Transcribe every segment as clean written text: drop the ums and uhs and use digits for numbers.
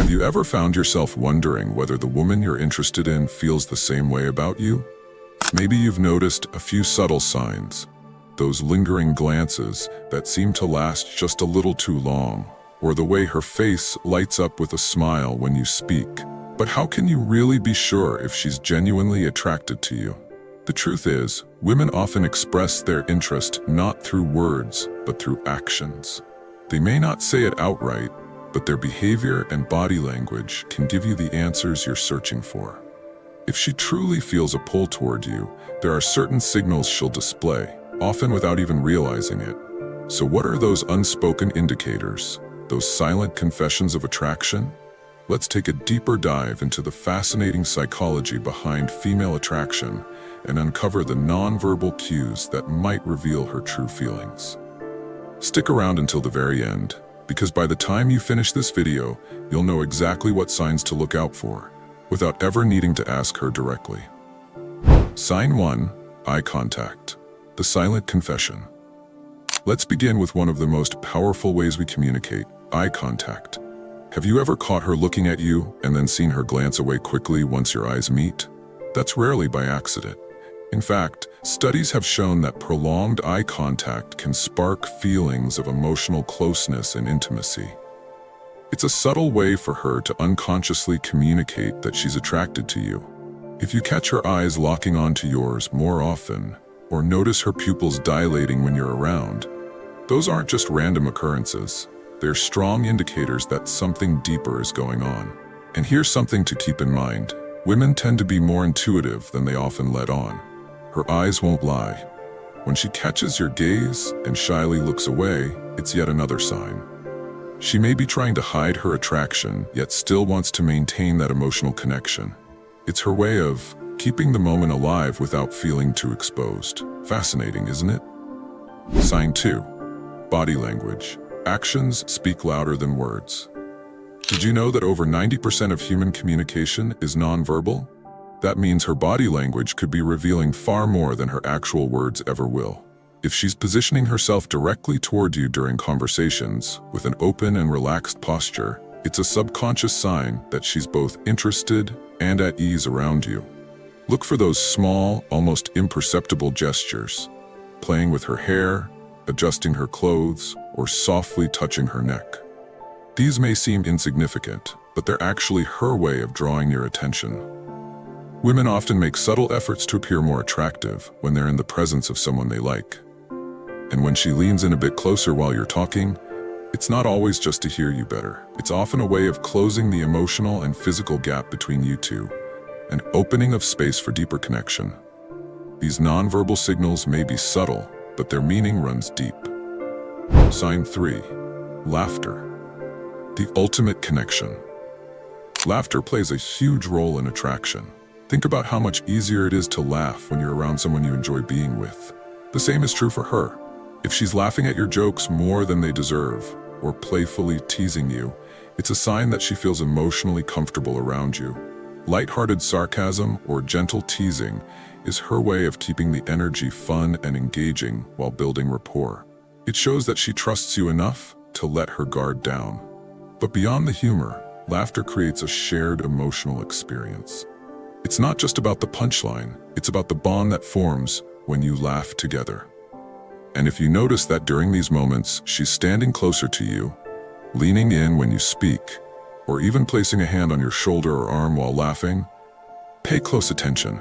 Have you ever found yourself wondering whether the woman you're interested in feels the same way about you? Maybe you've noticed a few subtle signs, those lingering glances that seem to last just a little too long, or the way her face lights up with a smile when you speak. But how can you really be sure if she's genuinely attracted to you? The truth is, women often express their interest not through words, but through actions. They may not say it outright, but their behavior and body language can give you the answers you're searching for. If she truly feels a pull toward you, there are certain signals she'll display, often without even realizing it. So what are those unspoken indicators, those silent confessions of attraction? Let's take a deeper dive into the fascinating psychology behind female attraction and uncover the nonverbal cues that might reveal her true feelings. Stick around until the very end, because by the time you finish this video, you'll know exactly what signs to look out for, without ever needing to ask her directly. Sign 1. Eye contact. The silent confession. Let's begin with one of the most powerful ways we communicate, eye contact. Have you ever caught her looking at you and then seen her glance away quickly once your eyes meet? That's rarely by accident. In fact, studies have shown that prolonged eye contact can spark feelings of emotional closeness and intimacy. It's a subtle way for her to unconsciously communicate that she's attracted to you. If you catch her eyes locking onto yours more often, or notice her pupils dilating when you're around, those aren't just random occurrences. They're strong indicators that something deeper is going on. And here's something to keep in mind. Women tend to be more intuitive than they often let on. Her eyes won't lie. When she catches your gaze and shyly looks away, it's yet another sign. She may be trying to hide her attraction, yet still wants to maintain that emotional connection. It's her way of keeping the moment alive without feeling too exposed. Fascinating, isn't it? Sign 2. Body language. Actions speak louder than words. Did you know that over 90% of human communication is nonverbal? That means her body language could be revealing far more than her actual words ever will. If she's positioning herself directly toward you during conversations with an open and relaxed posture, it's a subconscious sign that she's both interested and at ease around you. Look for those small, almost imperceptible gestures, playing with her hair, adjusting her clothes, or softly touching her neck. These may seem insignificant, but they're actually her way of drawing your attention. Women often make subtle efforts to appear more attractive when they're in the presence of someone they like. And when she leans in a bit closer while you're talking, it's not always just to hear you better. It's often a way of closing the emotional and physical gap between you two, an opening of space for deeper connection. These nonverbal signals may be subtle, but their meaning runs deep. Sign 3. Laughter. The ultimate connection. Laughter plays a huge role in attraction. Think about how much easier it is to laugh when you're around someone you enjoy being with. The same is true for her. If she's laughing at your jokes more than they deserve, or playfully teasing you, it's a sign that she feels emotionally comfortable around you. Lighthearted sarcasm or gentle teasing is her way of keeping the energy fun and engaging while building rapport. It shows that she trusts you enough to let her guard down. But beyond the humor, laughter creates a shared emotional experience. It's not just about the punchline, it's about the bond that forms when you laugh together. And if you notice that during these moments, she's standing closer to you, leaning in when you speak, or even placing a hand on your shoulder or arm while laughing, pay close attention.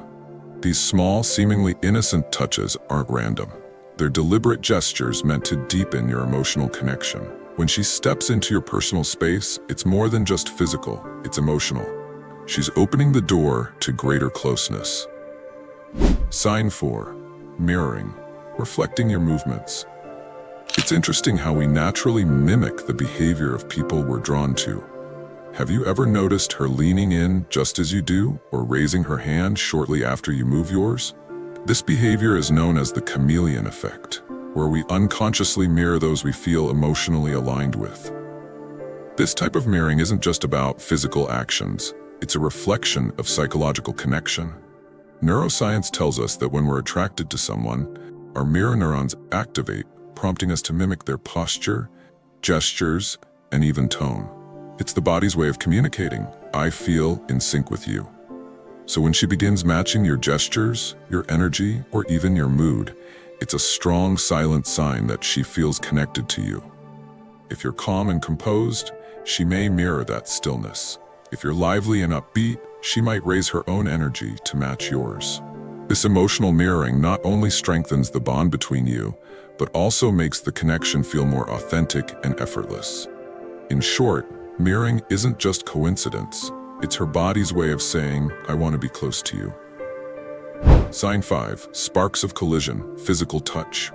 These small, seemingly innocent touches aren't random. They're deliberate gestures meant to deepen your emotional connection. When she steps into your personal space, it's more than just physical, it's emotional. She's opening the door to greater closeness. Sign 4. Mirroring. Reflecting your movements. It's interesting how we naturally mimic the behavior of people we're drawn to. Have you ever noticed her leaning in just as you do, or raising her hand shortly after you move yours? This behavior is known as the chameleon effect, where we unconsciously mirror those we feel emotionally aligned with. This type of mirroring isn't just about physical actions, it's a reflection of psychological connection. Neuroscience tells us that when we're attracted to someone, our mirror neurons activate, prompting us to mimic their posture, gestures, and even tone. It's the body's way of communicating, "I feel in sync with you." So when she begins matching your gestures, your energy, or even your mood, it's a strong, silent sign that she feels connected to you. If you're calm and composed, she may mirror that stillness. If you're lively and upbeat, she might raise her own energy to match yours. This emotional mirroring not only strengthens the bond between you, but also makes the connection feel more authentic and effortless. In short, mirroring isn't just coincidence. It's her body's way of saying, "I want to be close to you." Sign 5. Sparks of collision, physical touch.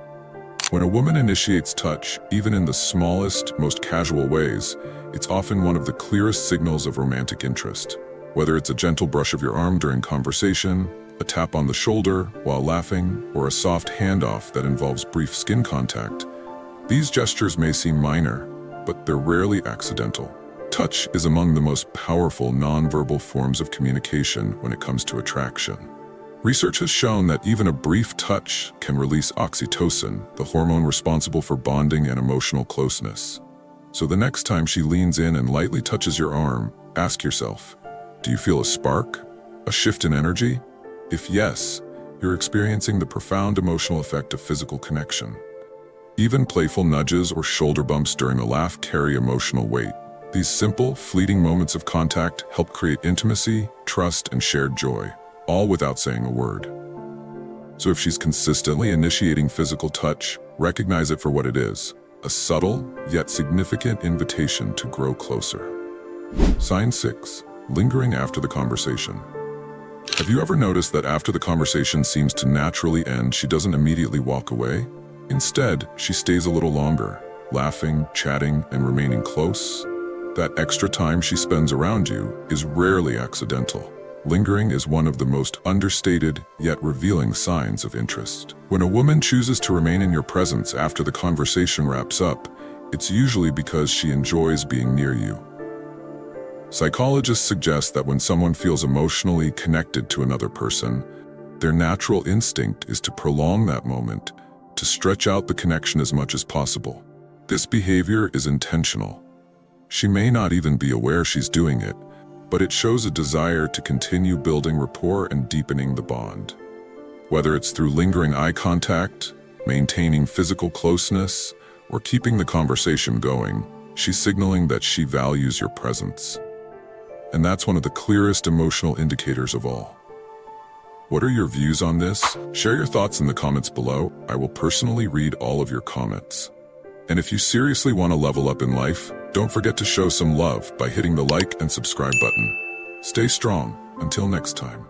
When a woman initiates touch, even in the smallest, most casual ways, it's often one of the clearest signals of romantic interest. Whether it's a gentle brush of your arm during conversation, a tap on the shoulder while laughing, or a soft handoff that involves brief skin contact, these gestures may seem minor, but they're rarely accidental. Touch is among the most powerful nonverbal forms of communication when it comes to attraction. Research has shown that even a brief touch can release oxytocin, the hormone responsible for bonding and emotional closeness. So the next time she leans in and lightly touches your arm, ask yourself, do you feel a spark? A shift in energy? If yes, you're experiencing the profound emotional effect of physical connection. Even playful nudges or shoulder bumps during a laugh carry emotional weight. These simple, fleeting moments of contact help create intimacy, trust, and shared joy, all without saying a word. So if she's consistently initiating physical touch, recognize it for what it is, a subtle, yet significant invitation to grow closer. Sign 6. Lingering after the conversation. Have you ever noticed that after the conversation seems to naturally end, she doesn't immediately walk away? Instead, she stays a little longer, laughing, chatting, and remaining close. That extra time she spends around you is rarely accidental. Lingering is one of the most understated yet revealing signs of interest. When a woman chooses to remain in your presence after the conversation wraps up, it's usually because she enjoys being near you. Psychologists suggest that when someone feels emotionally connected to another person, their natural instinct is to prolong that moment, to stretch out the connection as much as possible. This behavior is intentional. She may not even be aware she's doing it, but it shows a desire to continue building rapport and deepening the bond. Whether it's through lingering eye contact, maintaining physical closeness, or keeping the conversation going, she's signaling that she values your presence. And that's one of the clearest emotional indicators of all. What are your views on this? Share your thoughts in the comments below. I will personally read all of your comments. And if you seriously want to level up in life, don't forget to show some love by hitting the like and subscribe button. Stay strong. Until next time.